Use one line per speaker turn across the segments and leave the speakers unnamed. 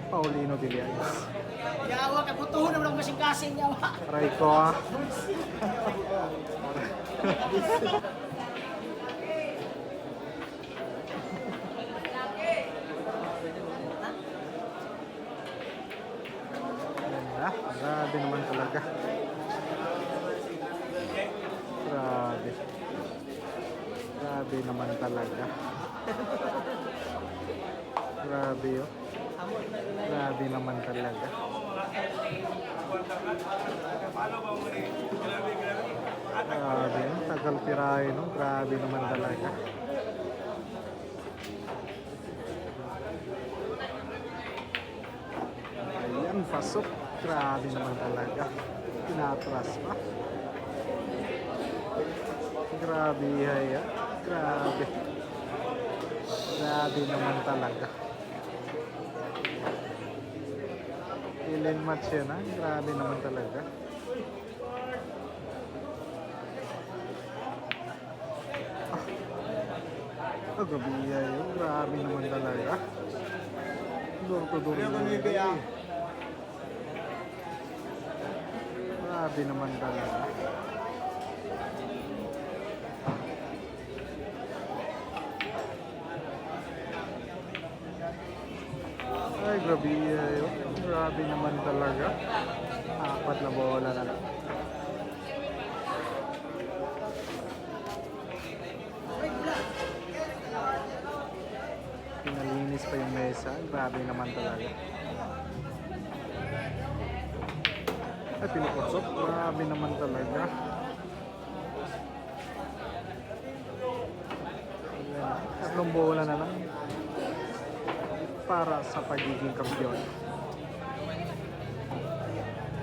Paulino Villans.
Yawa ka butuhon naman ang kasing-kasing yawa.
Aray ko ah. Grabe naman talaga. Grabe. Grabe naman talaga. Grabe oh. Grabe naman talaga. Grabe, no? Tagal tirahin, no? Grabe naman talaga. Ayan, pasok. Grabe naman talaga. Pinatras pa. Grabe, haya. Grabe. Grabe naman talaga. Ilan match yan, ha? Grabe naman talaga. Grabe yun. Grabe naman talaga. Dur to dur. Grabe naman talaga. Ay, grabe yun. Grabe naman talaga. Apat na bola na lang. Pinalinis pa yung mesa. Grabe naman talaga. Ay, pinuputsok. Grabe naman talaga. Ayan. Tatlong bola na lang para sa pagiging kampiyon.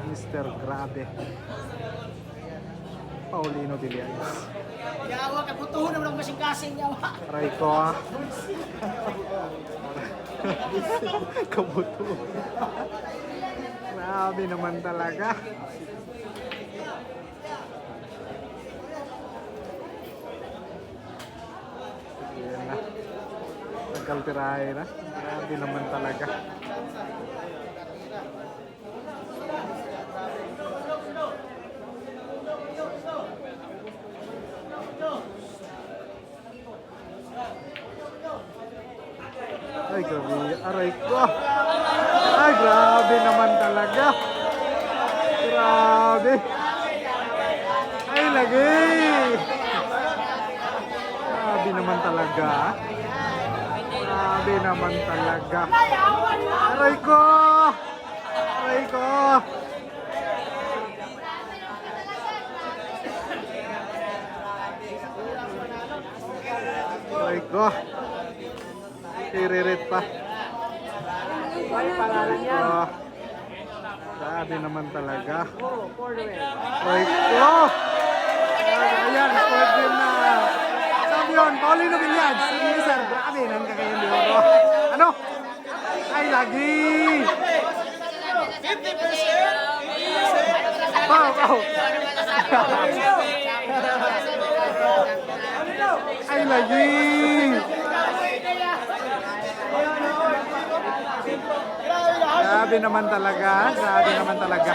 Mr. Grabe. Paulino Villans.
Yawa ka butuhon naman ang kasing-kasing yawa.
Aray ko ah. Kabuto. Grabe naman talaga. Ayan na. Nagkaltirahe na. Grabe naman talaga. Ay, grabe. Aray ko. Ay, grabe naman talaga. Grabe. Ay, lagi. Grabe naman talaga. Grabe naman talaga. Aray ko. Aray ko. Aray ko. Iririt pa. Grabe naman talaga. Right ko. Ayan, scored din na. Sabi yun, Paulino Villans. Sige sir, grabe nang kakayan di ako. Ano? Ay, lagi. Wow, wow. Ay, lagi. Grabe naman talaga. Grabe naman talaga.